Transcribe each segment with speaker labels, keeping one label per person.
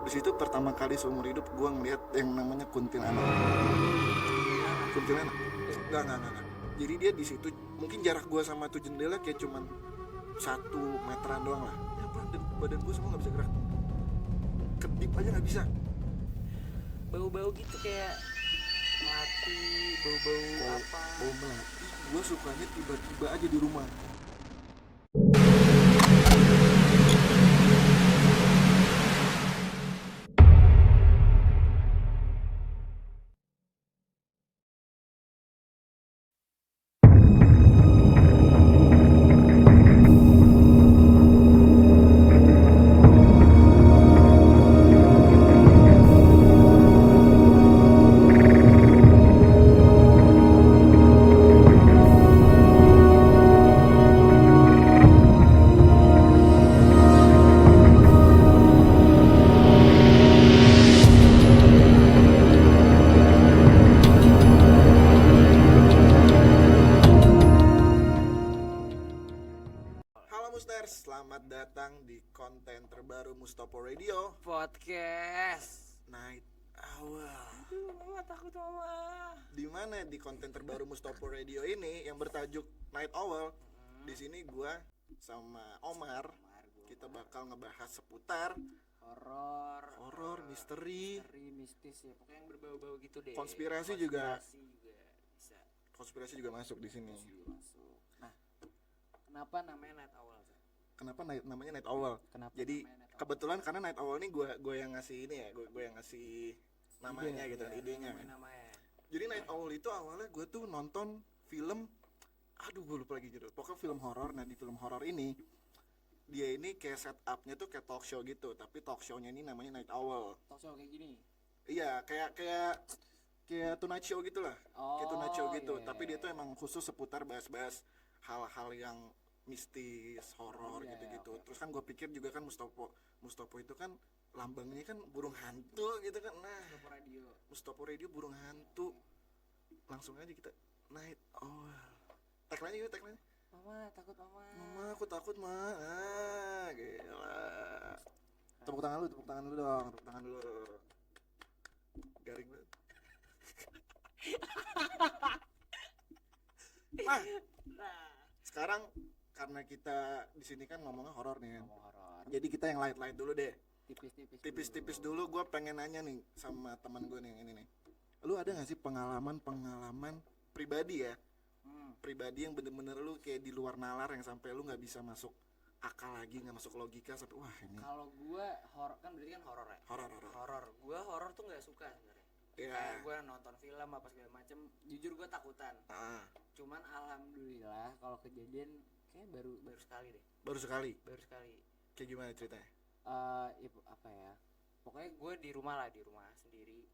Speaker 1: Di situ pertama kali seumur hidup gue ngeliat yang namanya kuntilanak. Kuntilanak? Enggak. Jadi dia di situ mungkin jarak gue sama tuh jendela kayak cuman 1 meteran doang lah. Ya badan gue semua nggak bisa gerak. Kedip aja nggak bisa.
Speaker 2: Bau-bau gitu kayak melati, bau-bau apa?
Speaker 1: Bau melati. Gue sukanya tiba-tiba aja di rumah. Halo Musters, selamat datang di konten terbaru Mustopo Radio
Speaker 2: Podcast.
Speaker 1: Night Owl.
Speaker 2: Aduh, mama takut mama.
Speaker 1: Di mana di konten terbaru Mustopo Radio ini yang bertajuk Night Owl. Di sini gua sama Omar kita bakal ngebahas seputar horor, misteri,
Speaker 2: mistis ya, pokoknya yang berbau-bau gitu deh.
Speaker 1: Konspirasi juga.
Speaker 2: Bisa.
Speaker 1: konspirasi juga masuk di sini.
Speaker 2: Masuk. Nah, kenapa namanya Night Owl?
Speaker 1: Kenapa namanya Night Owl?
Speaker 2: Kenapa
Speaker 1: Jadi
Speaker 2: namanya Night Owl?
Speaker 1: kebetulan karena Night Owl ini gue yang ngasih ini ya, gue yang ngasih namanya gitu kan, idenya.
Speaker 2: Namanya.
Speaker 1: Jadi Night Owl itu awalnya gue tuh nonton film, aduh gue lupa lagi judul, pokoknya film horor. Nah di film horor ini dia ini kayak setupnya tuh kayak talk show gitu, tapi talk show-nya ini namanya Night Owl.
Speaker 2: Talk show kayak gini.
Speaker 1: Iya, kayak Tonight Show gitu lah. Kayak Tonight Show gitu,
Speaker 2: iya,
Speaker 1: tapi
Speaker 2: iya,
Speaker 1: dia tuh emang khusus seputar bahas-bahas hal-hal yang mistis, horor
Speaker 2: Iya,
Speaker 1: gitu-gitu.
Speaker 2: oke.
Speaker 1: Terus kan gue pikir juga kan Mustopo itu kan lambangnya kan burung hantu gitu kan. Nah,
Speaker 2: Radio.
Speaker 1: Mustopo Radio burung hantu. Langsung aja kita Night Owl. Tagline yuk, tagline.
Speaker 2: Mama takut mama.
Speaker 1: Mama, aku takut, Ma. Ah, gila. Tepuk tangan dulu dong, tepuk tangan dulu. Garing banget. Nah, sekarang karena kita di sini kan ngomongnya horor nih kan.
Speaker 2: Ngomong horor.
Speaker 1: Jadi kita yang light dulu deh.
Speaker 2: Tipis-tipis
Speaker 1: Dulu gue pengen nanya nih sama teman gue nih yang ini nih. Lu ada gak sih pengalaman pribadi ya? Pribadi yang bener-bener lu kayak di luar nalar yang sampai lu nggak bisa masuk akal lagi, nggak masuk logika sampai wah ini
Speaker 2: Kalau gua horor kan berarti kan horor ya.
Speaker 1: horor.
Speaker 2: Gua horor tuh nggak suka sebenarnya.
Speaker 1: Iya.
Speaker 2: Kayak gua nonton film apa segala macem, jujur gua takutan.
Speaker 1: Ah,
Speaker 2: Cuman alhamdulillah kalau kejadian kayak baru sekali deh.
Speaker 1: baru sekali. Kayak gimana ceritanya?
Speaker 2: Apa ya? Pokoknya gua di rumah sendiri.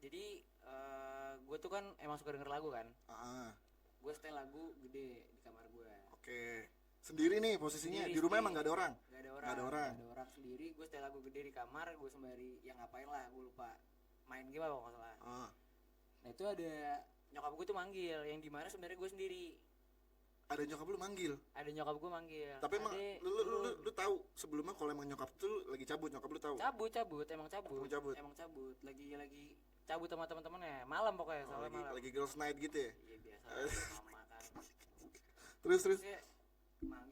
Speaker 2: Jadi gue tuh kan emang suka denger lagu kan. Gue setel lagu gede di kamar gue.
Speaker 1: Oke. Sendiri nih posisinya di rumah emang gak ada orang.
Speaker 2: Gak ada orang sendiri. Gue setel lagu gede di kamar. Gue sembari yang ngapain lah. Gue lupa main game apa nggak salah. Nah itu ada nyokap gue tuh manggil. Yang dimana sebenarnya gue sendiri.
Speaker 1: Ada nyokap lu manggil.
Speaker 2: Ada nyokap gue manggil.
Speaker 1: Tapi emang lu tahu sebelumnya kalau emang nyokap tuh lagi cabut, nyokap lu tahu?
Speaker 2: Emang cabut. Lagi cabut sama teman-temannya. Malam pokoknya, soalnya malam.
Speaker 1: Lagi girls night gitu ya?
Speaker 2: Iya biasa mama kan.
Speaker 1: Terus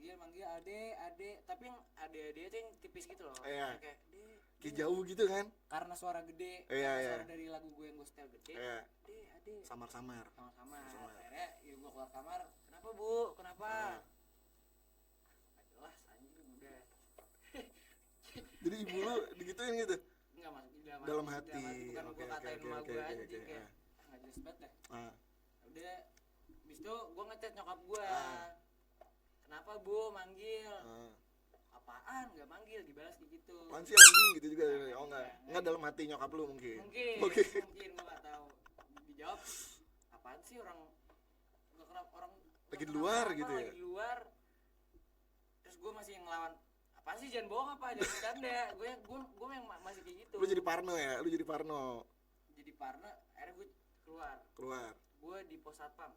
Speaker 2: Dia manggil ade, tapi yang ade itu yang tipis gitu loh.
Speaker 1: Iya.
Speaker 2: Kayak
Speaker 1: jauh gitu kan?
Speaker 2: karena suara gede,
Speaker 1: Iya.
Speaker 2: suara dari lagu gue yang gue setel gede.
Speaker 1: Iya.
Speaker 2: Ade.
Speaker 1: Samar-samar.
Speaker 2: Akhirnya ya gue keluar kamar. Kenapa bu? Kenapa? Adalah anjing udah.
Speaker 1: Jadi ibu lu digituin gitu?
Speaker 2: Enggak mas,
Speaker 1: Dalam hati.
Speaker 2: Bukan gue katain sama gue anjing kayak nggak jelas banget dah. Udah, abis itu gue ngechat nyokap gue. Kenapa bu manggil? Apaan? Gak manggil, dibalas kayak gitu.
Speaker 1: Apaan sih anjing gitu juga? Oh enggak dalam hati nyokap lu mungkin.
Speaker 2: Mungkin
Speaker 1: Oke.
Speaker 2: gue gak tahu. Dijawab, apaan sih orang
Speaker 1: Lagi di luar gitu ya?
Speaker 2: Lagi di luar. Terus gue masih ngelawan. Apaan sih, jangan bohong apa, jangan bercanda. Gue yang masih kayak gitu.
Speaker 1: Lu jadi parno ya? Jadi parno.
Speaker 2: Akhirnya gue keluar. Gue di pos satpam.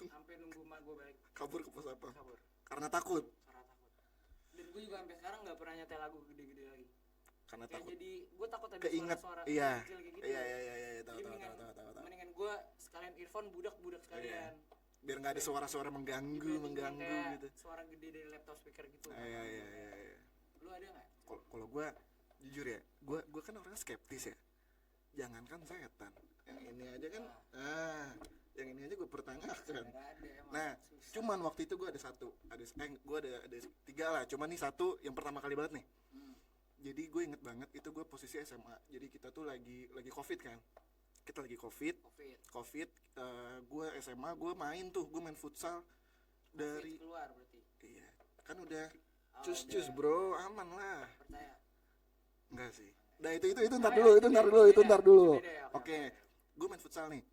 Speaker 2: Sampai nunggu emak gue balik.
Speaker 1: Kabur ke pos apa?
Speaker 2: Kabur.
Speaker 1: Karena takut.
Speaker 2: Dan gue juga sampai sekarang nggak pernah nyetel lagu gede-gede lagi.
Speaker 1: Karena
Speaker 2: Kayak
Speaker 1: takut
Speaker 2: jadi gue takut ada
Speaker 1: keinget.
Speaker 2: suara-suara
Speaker 1: Iya.
Speaker 2: kecil kayak gitu.
Speaker 1: Iya, tahu.
Speaker 2: Jadi mendingan gue sekalian earphone budak sekalian.
Speaker 1: Biar nggak ada suara-suara mengganggu
Speaker 2: Kayak
Speaker 1: gitu.
Speaker 2: Suara gede dari laptop speaker gitu.
Speaker 1: Iya.
Speaker 2: Lu ada nggak?
Speaker 1: Kalau gue jujur ya, gue kan orangnya skeptis ya. Jangankan setan, yang ini aja kan, yang ini aja gue pertanyakan. Nah, cuman waktu itu gue ada tiga lah. Cuman nih satu yang pertama kali banget nih. Jadi gue inget banget itu gue posisi SMA. Jadi kita tuh lagi COVID kan. Kita lagi COVID. Gue SMA, gue main futsal dari.
Speaker 2: Keluar berarti.
Speaker 1: Iya, kan udah cus bro, aman lah.
Speaker 2: Percaya?
Speaker 1: Enggak sih. Nah itu ntar dulu. Oke. Gue main futsal nih.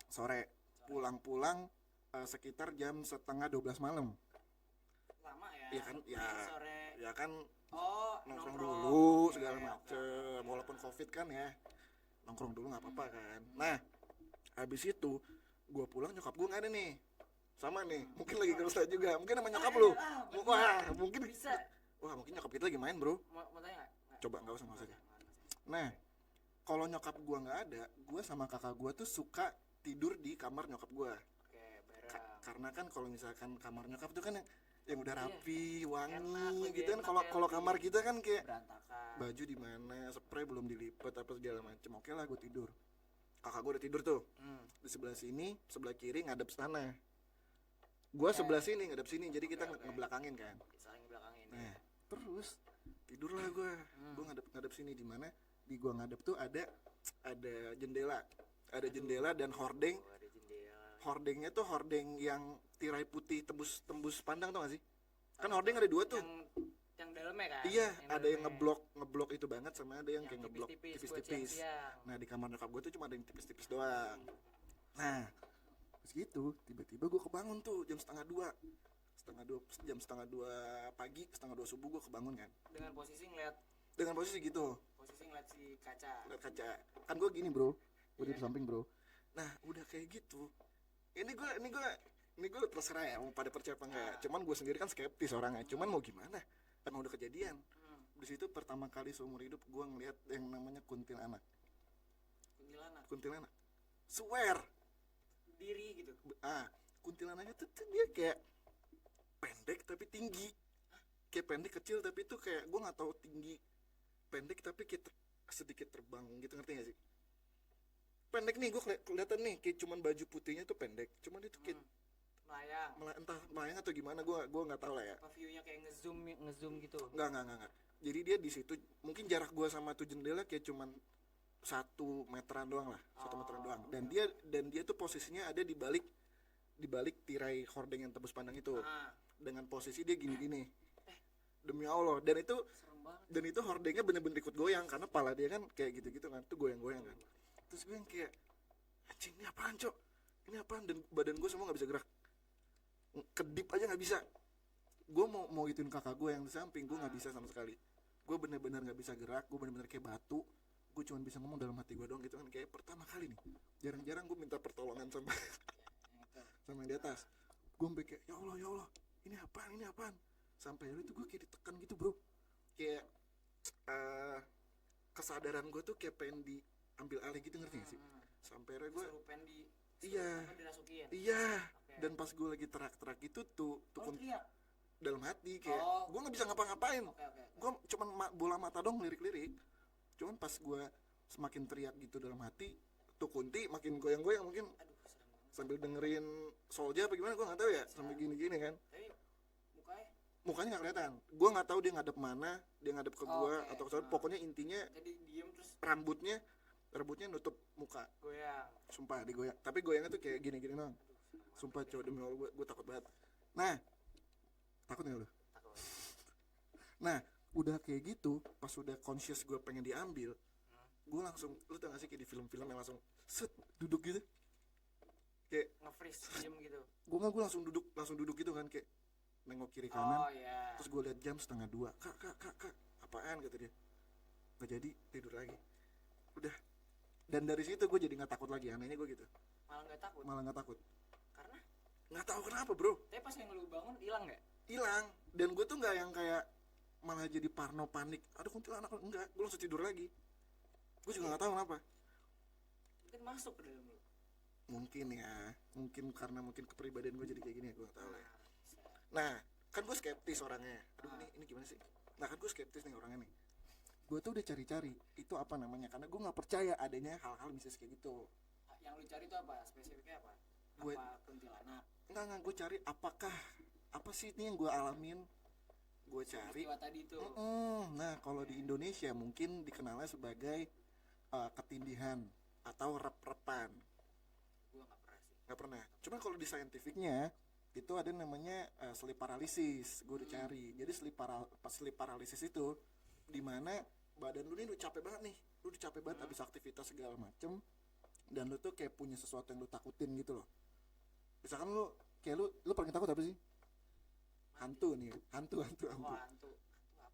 Speaker 1: Sore. Pulang sekitar jam 11:30 malam.
Speaker 2: Lama ya?
Speaker 1: Iya kan?
Speaker 2: Sore.
Speaker 1: Ya kan. Nongkrong
Speaker 2: nongkrong
Speaker 1: dulu segala macem. Walaupun COVID kan ya. Nongkrong dulu nggak apa-apa kan. Nah, habis itu gue pulang nyokap gue nggak ada nih. Sama nih. Mungkin lagi kerja juga. Mungkin sama nyokap lu. Wah, mungkin
Speaker 2: bisa.
Speaker 1: Wah, mungkin nyokap kita lagi main, bro.
Speaker 2: Mau tanya nggak?
Speaker 1: Coba nggak usah. Nah, kalau nyokap gue nggak ada, gue sama kakak gue tuh suka tidur di kamar nyokap gue.
Speaker 2: Oke, bareng.
Speaker 1: Karena kan kalau misalkan kamar nyokap tuh kan yang udah rapi, wangi
Speaker 2: enak,
Speaker 1: gitu kan. Kalau kamar kita kan kayak
Speaker 2: berantakan.
Speaker 1: baju di mana, spray belum dilipet apa segala macem. Oke lah, gue tidur. Kakak gue udah tidur tuh. Di sebelah sini, sebelah kiri ngadep sana. Gue sebelah sini ngadep sini, jadi kita ngebelakangin kan.
Speaker 2: Saling belakangin.
Speaker 1: Nah, terus tidurlah gue ngadep sini. Di mana di gue ngadep tuh ada jendela dan hordeng. Hordengnya tuh hordeng yang tirai putih tembus pandang, tau gak sih? Kan hordeng ada dua tuh.
Speaker 2: Yang dalamnya kan?
Speaker 1: Iya, ada yang ngeblok itu banget, sama ada yang kayak ngeblok tipis-tipis. Nah, di kamar nyokap gue tuh cuma ada yang tipis-tipis doang. Nah, terus gitu tiba-tiba gue kebangun tuh jam setengah dua pagi, setengah dua subuh gue kebangun kan. Dengan posisi gitu.
Speaker 2: Ngeliat si kaca.
Speaker 1: Kan gue gini, bro. Gue di samping, bro. Nah, udah kayak gitu. Ini gue terserah ya mau pada percaya apa enggak. Cuman gue sendiri kan skeptis orangnya. Cuman mau gimana? Emang udah kejadian. Di situ pertama kali seumur hidup gue ngeliat yang namanya kuntilanak. Swear.
Speaker 2: Diri gitu.
Speaker 1: Kuntilanaknya tuh dia kayak pendek tapi tinggi. Kayak pendek kecil tapi tuh kayak gue nggak tahu tinggi. Pendek tapi kayak sedikit terbang gitu, ngerti gak sih? Pendek nih, gue kelihatan nih kayak cuman baju putihnya tuh pendek. Cuman itu kayak entah melayang atau gimana, gue nggak tahu lah ya.
Speaker 2: View-nya kayak ngezoom gitu.
Speaker 1: Enggak. Jadi dia di situ mungkin jarak gue sama tuh jendela kayak cuman 1 meteran doang lah, 1 meteran doang. Dan dia tuh posisinya ada di balik tirai hordeng yang tembus pandang itu. Dengan posisi dia gini-gini. Demi Allah, dan itu hordengnya bener-bener ikut goyang karena pala dia kan kayak gitu-gitu kan, tuh goyang-goyang kan. Terus gue yang kayak anjing, ini apaan, Cok? Ini apaan? Dan badan gue semua nggak bisa gerak, kedip aja nggak bisa. Gue mau gituin kakak gue yang di samping, gue nggak bisa sama sekali. Gue bener-bener nggak bisa gerak, gue bener-bener kayak batu. Gue cuma bisa ngomong dalam hati gue doang gitu kan, kayak pertama kali nih. Jarang-jarang gue minta pertolongan sama yang di atas. Gue sampai kayak ya Allah, ini apaan? Sampai itu gue kayak ditekan gitu, bro. Kayak kesadaran gue tuh kayak pengen diambil alih gitu, ngerti gak sih? Sampai gue iya. Dan pas gue lagi teriak itu tuh dalam hati kayak gue nggak bisa ngapa-ngapain. Gue cuman bola mata dong lirik-lirik. Cuman pas gue semakin teriak gitu dalam hati, tuh kunti makin goyang-goyang mungkin. Sambil dengerin Soulja apa gimana gue nggak tahu ya, sambil gini-gini kan. Mukanya nggak kelihatan. Gue nggak tahu dia ngadep mana, dia ngadep ke gue atau ke sana. Pokoknya intinya
Speaker 2: jadi diem terus
Speaker 1: rambutnya nutup muka.
Speaker 2: Goyang.
Speaker 1: Sumpah digoyang. Tapi goyangnya tuh kayak gini-gini doang. Sumpah cowok, demi Allah gue takut banget. Nah, takut nggak lu?
Speaker 2: Takut.
Speaker 1: Nah, udah kayak gitu, pas udah conscious gue pengen diambil, gue langsung, lu tau gak sih kayak di film-film yang langsung set duduk gitu, kayak
Speaker 2: nge-freeze diem gitu.
Speaker 1: Gue langsung duduk gitu kan, kayak nengok kiri kanan. Terus gue liat jam 1:30. Kak, apaan, kata dia. Gak jadi, tidur lagi. Udah. Dan dari situ gue jadi nggak takut lagi. Anehnya gue gitu.
Speaker 2: Malah nggak takut.
Speaker 1: Karena nggak tahu kenapa, bro.
Speaker 2: Tapi pas yang lu bangun hilang nggak?
Speaker 1: Hilang. Dan gue tuh nggak yang kayak malah jadi parno panik, aduh kuntilanak, enggak, gue langsung tidur lagi. Gue juga nggak tahu kenapa.
Speaker 2: Mungkin masuk ke dalam lu.
Speaker 1: Mungkin ya, mungkin karena mungkin kepribadian gue jadi kayak gini ya, gue nggak tahu lah ya. Nah kan gue skeptis orangnya, aduh ini gimana sih. Nah kan gue skeptis nih orangnya nih, gue tuh udah cari-cari itu apa namanya, karena gue nggak percaya adanya hal-hal mistis kayak gitu.
Speaker 2: Yang lu cari itu apa? Spesifiknya apa?
Speaker 1: Gue
Speaker 2: apa kuntilanak?
Speaker 1: Enggak, gue cari apakah apa sih ini yang gue alamin, gue cari.
Speaker 2: Tadi itu.
Speaker 1: Nah kalau di Indonesia mungkin dikenalnya sebagai ketindihan atau rep-repan.
Speaker 2: Gue nggak pernah sih.
Speaker 1: Nggak pernah. Cuman kalau di scientificnya itu ada namanya sleep paralysis. Gue udah cari. Jadi sleep paralysis itu dimana badan lu nih udah capek banget nih, lu udah capek banget habis aktivitas segala macem, dan lu tuh kayak punya sesuatu yang lu takutin gitu loh. Misalkan lu kayak lu paling takut apa sih? Hantu nih, hantu.
Speaker 2: Oh, hantu apa? Ya,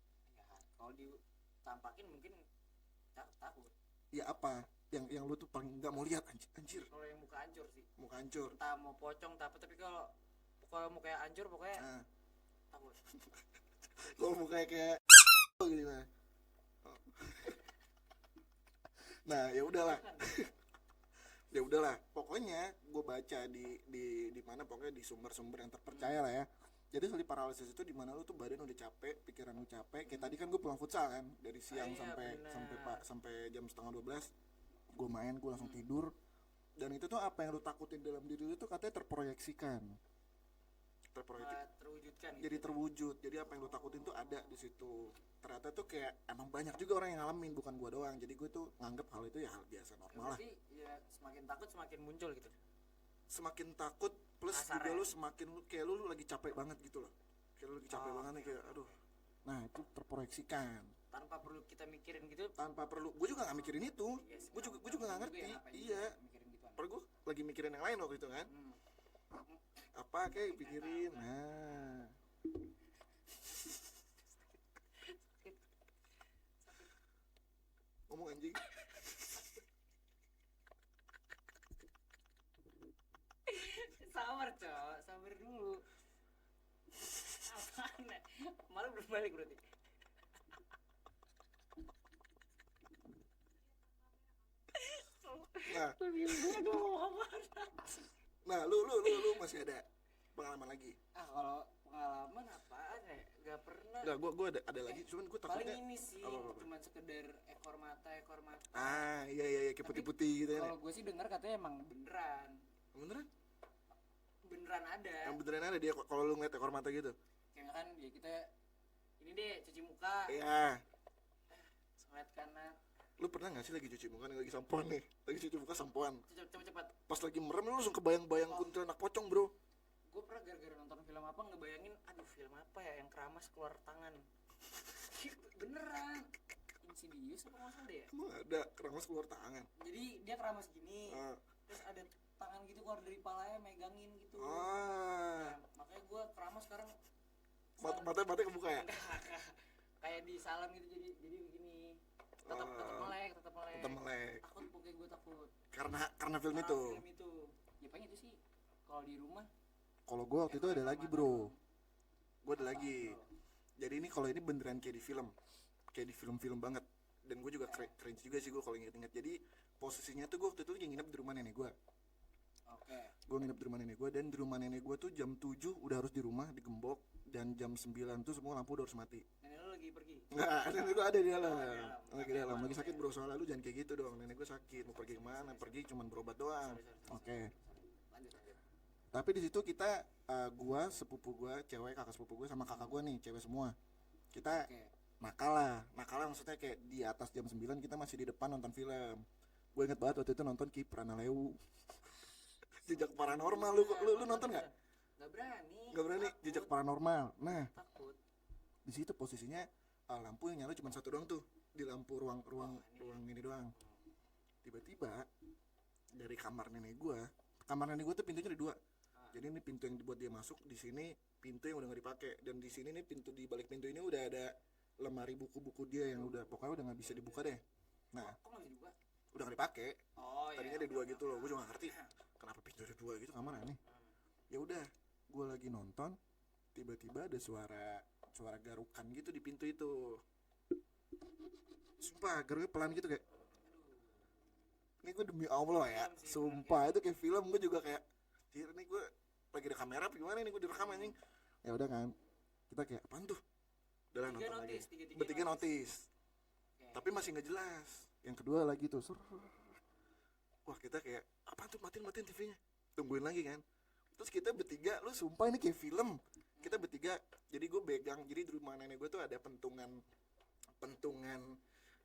Speaker 2: kalau ditampakin mungkin takut.
Speaker 1: Ya apa? Yang lu tuh paling nggak mau lihat, anjir.
Speaker 2: Kalau yang muka hancur sih.
Speaker 1: Muka hancur.
Speaker 2: Entah mau pocong tapi kalau mukanya hancur pokoknya takut.
Speaker 1: Kalau mukanya kayak gitu nah. Nah, ya udahlah. Pokoknya gue baca di mana, pokoknya di sumber-sumber yang terpercaya lah ya. Jadi sleep paralysis itu dimana lu tuh badan udah capek, pikiran lu capek. Kayak tadi kan gue pulang futsal kan, dari siang sampai jam 11:30 gue main, gue langsung tidur. Dan itu tuh apa yang lu takutin dalam diri lu tuh katanya terproyeksikan.
Speaker 2: Terwujudkan.
Speaker 1: Jadi terwujud. Jadi apa yang lu takutin tuh ada di situ. Ternyata tuh kayak emang banyak juga orang yang ngalamin, bukan gue doang. Jadi gue tuh nganggep hal itu ya hal biasa normal lah.
Speaker 2: Jadi ya semakin takut semakin muncul gitu.
Speaker 1: Semakin takut plus juga lu semakin kayak lu lagi capek banget gitu loh. Kayak lu lagi capek banget nih, kayak aduh. Nah, itu terproyeksikan.
Speaker 2: Tanpa perlu kita mikirin gitu.
Speaker 1: Gue juga nggak mikirin itu. Gue juga nggak ngerti. Iya. Padahal gue lagi mikirin yang lain waktu itu kan. Apa kayak pikirin. Nah. Ngomong anjing.
Speaker 2: Sabar dulu. Apaan ya? Malah belum balik berarti.
Speaker 1: Nah, lu masih ada pengalaman lagi?
Speaker 2: Kalau pengalaman apaan ya? Gak pernah.
Speaker 1: Enggak, gua ada lagi, cuman gua takutnya
Speaker 2: paling ini sih cuma sekedar ekor mata.
Speaker 1: Iya, kayak putih-putih gitu ya.
Speaker 2: Kalau gue sih dengar katanya emang beneran ada.
Speaker 1: Yang beneran ada dia kalau lu ngeliat ekor mata gitu.
Speaker 2: Kayak kan ya kita ini deh cuci muka.
Speaker 1: Iya.
Speaker 2: Ngeliat kanan.
Speaker 1: Lu pernah enggak sih lagi cuci muka nih, lagi sampoan nih. Lagi cuci muka sampoan.
Speaker 2: Cepat.
Speaker 1: Pas lagi merem lu langsung kebayang-bayang kuntilanak pocong, Bro.
Speaker 2: Gue pernah gara-gara nonton film apa ngebayangin, aduh film apa ya yang keramas keluar tangan. Beneran. Insidious apa nggak salah deh ya?
Speaker 1: Emang ada keramas keluar tangan?
Speaker 2: Jadi dia keramas gini, terus ada tangan gitu keluar dari palanya megangin gitu.
Speaker 1: Nah,
Speaker 2: makanya gue keramas sekarang.
Speaker 1: Mata kebuka ya?
Speaker 2: Kayak di salam gitu, jadi begini. Tetap melek. Takut, pokoknya gue takut.
Speaker 1: Karena film itu.
Speaker 2: Ya paling itu sih. Kalau di rumah.
Speaker 1: Kalau gue waktu itu ada lagi, Bro. Gue ada lagi. Jadi ini kalau ini beneran kayak di film. Kayak di film-film banget. Dan gue juga cringe juga sih gue kalau inget-inget. Jadi posisinya tuh gue waktu itu lagi nginep di rumah nenek gue. Gue nginep di rumah nenek gue, dan di rumah nenek gue tuh jam 7 udah harus di rumah, digembok. Dan jam 9 tuh semua lampu udah harus mati.
Speaker 2: Nenek lu lagi pergi?
Speaker 1: Enggak, nenek gue ada di dalam. Lagi sakit, Bro. Soalnya lu jangan kayak gitu dong. Nenek gue sakit, mau pergi kemana? Pergi cuman berobat doang. Oke. Tapi di situ kita gua, sepupu gua cewek, kakak sepupu gua sama kakak gua nih cewek semua. Kita nakal maksudnya kayak di atas jam 9 kita masih di depan nonton film. Gue inget banget waktu itu nonton Ki Pranalewu. Jejak Paranormal. Lu nonton enggak? Enggak berani. Jejak Paranormal. Nah, takut. Di situ posisinya lampu yang nyala cuma satu doang tuh, di lampu ruang ini doang. Tiba-tiba dari kamar nenek gua tuh pintunya ada 2. Jadi ini pintu yang dibuat dia masuk, di sini pintu yang udah nggak dipakai, dan di sini nih pintu, di balik pintu ini udah ada lemari buku-buku dia yang udah pokoknya udah nggak bisa dibuka deh. Nah, udah nggak dipakai. Tadinya ada 2 gitu loh, gue juga nggak ngerti kenapa pintu ada 2 gitu, kamar aneh. Ya udah, gue lagi nonton, tiba-tiba ada suara garukan gitu di pintu itu. Sumpah garuknya pelan gitu kayak, ini gue demi Allah ya, sumpah itu kayak film. Gue juga kayak, ini gue lagi ada kamera apa gimana, ini gue direkam anjing. Ya udah kan, kita kayak apaan tuh, udah lah nonton lagi. Bertiga notice. Tapi masih nggak jelas. Yang kedua lagi tuh, wah kita kayak apaan tuh, matiin TV-nya, tungguin lagi kan. Terus kita bertiga, lu sumpah ini kayak film. Kita bertiga, jadi gue pegang, jadi di rumah nenek gue tuh ada pentungan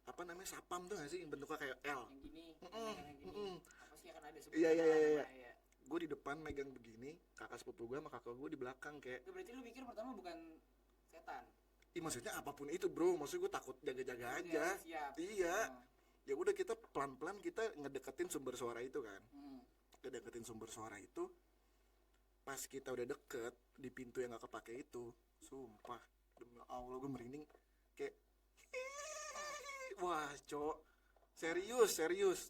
Speaker 1: apa namanya, sapam tuh nggak sih, yang bentuknya kayak L.
Speaker 2: Yang gini. Apa sih akan ada
Speaker 1: Iya. Gue di depan megang begini, kakak sepupu gue sama kakak gue di belakang kayak.
Speaker 2: Itu berarti lu pikir pertama bukan setan?
Speaker 1: Maksudnya apapun itu bro, maksudnya gue takut jaga-jaga aja. Iya. Ya udah kita pelan-pelan kita ngedeketin sumber suara itu kan. Ngedeketin sumber suara itu. Pas kita udah deket di pintu yang gak kepake itu, sumpah demi Allah gue merinding kayak wah cok, serius.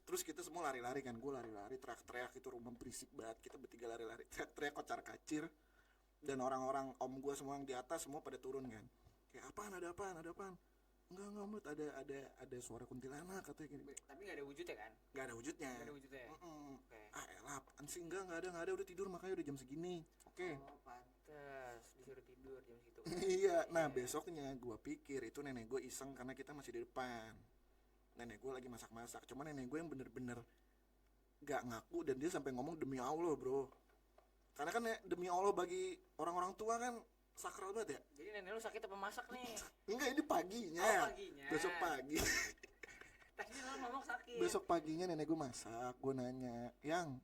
Speaker 1: Terus kita semua lari-lari kan, gue lari-lari teriak-teriak, itu rumah berisik banget. Kita bertiga lari-lari teriak-teriak kocar-kacir, dan orang-orang om gue semua yang di atas semua pada turun kan, kayak ada apaan. Enggak Mut, ada suara kuntilanak katanya gini.
Speaker 2: Tapi nggak ada wujudnya kan?
Speaker 1: Nggak ada wujudnya.
Speaker 2: Okay.
Speaker 1: Elah apaan sih, nggak ada, udah tidur makanya udah jam segini. Oke.
Speaker 2: Oh pantes disuruh tidur jam segitu.
Speaker 1: Iya, nah besoknya gue pikir itu nenek gue iseng karena kita masih di depan. Nenek gue lagi masak-masak, cuman nenek gue yang bener-bener gak ngaku, dan dia sampai ngomong demi Allah bro. Karena kan demi Allah bagi orang-orang tua kan sakral banget ya.
Speaker 2: Jadi nenek lu sakit apa masak nih?
Speaker 1: Enggak, ini paginya.
Speaker 2: Paginya.
Speaker 1: Besok pagi.
Speaker 2: Tadi lu ngomong sakit.
Speaker 1: Besok paginya nenek gue masak, gue nanya, Yang,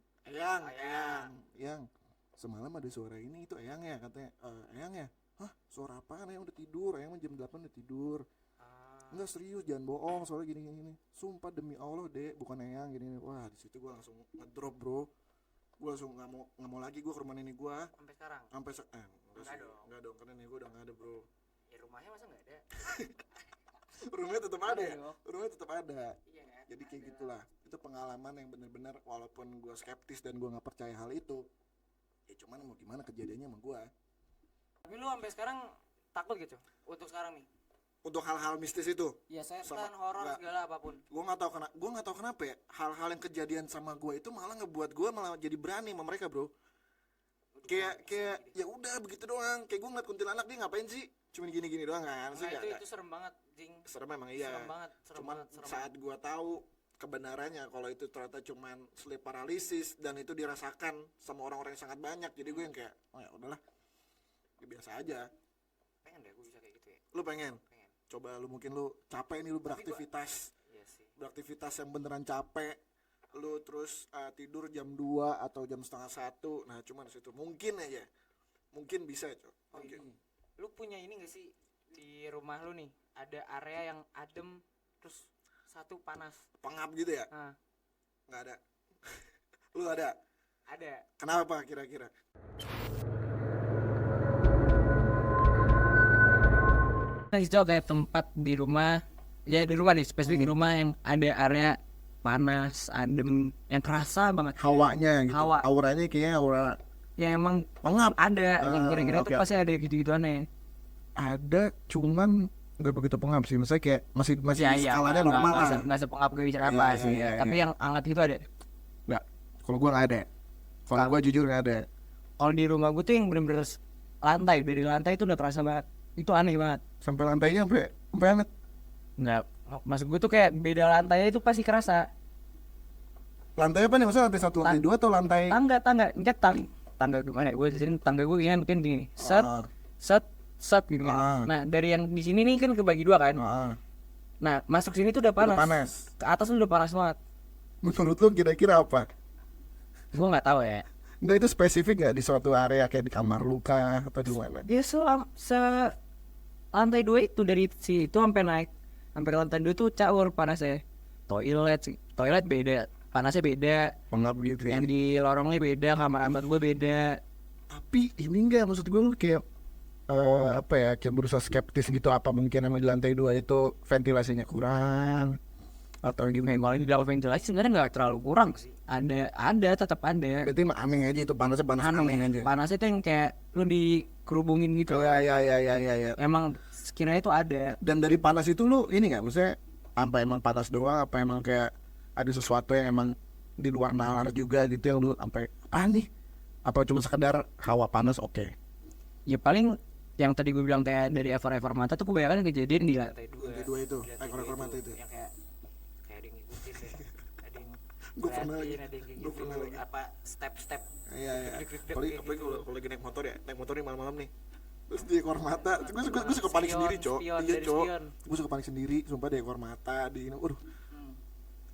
Speaker 1: semalam ada suara ini, itu Eyang ya katanya. Eyang ya? Hah, suara apaan? Eyang udah tidur, Eyang jam 8 udah tidur. Enggak, serius, jangan bohong, soalnya gini. Sumpah demi Allah dek, bukan Eyang gini. Wah di situ gue langsung ngedrop bro. Gue langsung nggak mau lagi gue ke rumah nenek gue.
Speaker 2: Sampai sekarang?
Speaker 1: Enggak dong, karena nenek gue udah nggak ada bro.
Speaker 2: Ya rumahnya masa nggak ada?
Speaker 1: Rumahnya tetap ada ya? Rumahnya tetap ada.
Speaker 2: Iya,
Speaker 1: jadi kayak gitulah. Itu pengalaman yang benar-benar walaupun gue skeptis dan gue nggak percaya hal itu, ya cuman mau gimana kejadiannya sama gue.
Speaker 2: Tapi lu sampai sekarang takut gitu untuk sekarang nih?
Speaker 1: Untuk hal-hal mistis itu?
Speaker 2: Ya setan, horor, segala apapun.
Speaker 1: Gue nggak tahu kenapa ya, hal-hal yang kejadian sama gue itu malah ngebuat gue malah jadi berani sama mereka bro. Kayak ya udah begitu doang. Kayak gue ngeliat kuntilanak, dia ngapain sih? Cuman gini-gini doang kan.
Speaker 2: Nah, itu serem banget, Jing.
Speaker 1: Serem emang iya. Serem banget. Saat gue tahu kebenarannya kalau itu ternyata cuman sleep paralysis dan itu dirasakan sama orang-orang yang sangat banyak, jadi gue yang kayak oh ya udahlah, ya biasa aja.
Speaker 2: Pengen deh gue bisa kayak gitu ya.
Speaker 1: Lu pengen? Coba lu, mungkin lu capek nih, lu beraktivitas.
Speaker 2: Iya sih.
Speaker 1: Beraktivitas yang beneran capek. Lu terus tidur jam 2 atau jam setengah 1. Nah cuman situ mungkin aja, mungkin bisa coba. Okay.
Speaker 2: Lu punya ini gak sih di rumah lu nih, ada area yang adem terus satu panas,
Speaker 1: pengap gitu ya? Nggak ada. Lu ada?
Speaker 2: Ada.
Speaker 1: Kenapa kira-kira?
Speaker 2: Nah itu kayak tempat di rumah, ya di rumah nih, spesifik di rumah yang ada area panas, adem, yang kerasa banget
Speaker 1: hawanya gitu.
Speaker 2: Hawa.
Speaker 1: Auranya kayaknya aura
Speaker 2: ya emang
Speaker 1: pengap.
Speaker 2: Ada, yang kira-kira tuh pasti ada gitu-gituannya.
Speaker 1: Ada, cuman nggak begitu pengap sih, maksudnya kayak masih skalanya normal lah.
Speaker 2: Nggak sepengap gue bicara apa sih. Tapi yang hangat itu ada?
Speaker 1: Nggak, kalau gue nggak ada. Kalau gue jujur nggak ada.
Speaker 2: Kalau di rumah gue tuh yang bener-bener lantai, dari lantai itu udah terasa banget. Itu aneh banget.
Speaker 1: Sampai lantainya sampai hangat?
Speaker 2: Nggak, maksud gue tuh kayak beda lantainya itu pasti kerasa.
Speaker 1: Lantai apa nih? Maksudnya lantai 1, lantai 2 atau lantai? Tangga
Speaker 2: gimana? Gue di sini tangga gue kayaknya mungkin gini. Set gitu kan. Nah, dari yang di sini nih kan kebagi 2 kan. Nah, masuk sini tuh udah panas. Ke atas tuh udah panas banget.
Speaker 1: Menurut lu kira-kira apa?
Speaker 2: Gue nggak tahu ya.
Speaker 1: Enggak, itu spesifik nggak di suatu area kayak di kamar lu kah atau di mana?
Speaker 2: Ya lantai 2 itu, dari situ sampai naik sampai ke lantai 2 tuh caur panasnya. Toilet beda, panasnya beda.
Speaker 1: Pengap gitu ya.
Speaker 2: Yang di lorongnya beda, kamar gue beda.
Speaker 1: Tapi ini enggak, maksud gue lu kayak kayak berusaha skeptis gitu, apa mungkin emang di lantai 2 itu ventilasinya kurang atau gimana?
Speaker 2: Kalau di dalam ventilasi sebenarnya nggak terlalu kurang sih. Ada tetap ada.
Speaker 1: Berarti mah aneh aja itu, panasnya panas aneh aja.
Speaker 2: Panasnya tuh yang kayak lu dikerubungin gitu.
Speaker 1: Ya.
Speaker 2: Emang sekiranya itu ada.
Speaker 1: Dan dari panas itu lu ini nggak, maksudnya apa emang panas doang, apa emang kayak ada sesuatu yang emang di luar nalar juga gitu yang lu sampai nih, apa cuma sekedar hawa panas oke.
Speaker 2: Ya paling yang tadi gue bilang kayak dari ekor mata tuh kebanyakan kejadian di lantai
Speaker 1: dua itu, ekor mata itu
Speaker 2: yang kayak ada yang ngikutin deh, ada yang
Speaker 1: gue pernah lagi,
Speaker 2: ada yang kayak gitu, apa step
Speaker 1: iya apalagi kalau lagi naik motor nih malam-malam nih, terus di ekor mata gue suka panik sendiri, Cok. Iya, Cok, gue suka panik sendiri sumpah, di ekor mata di ini,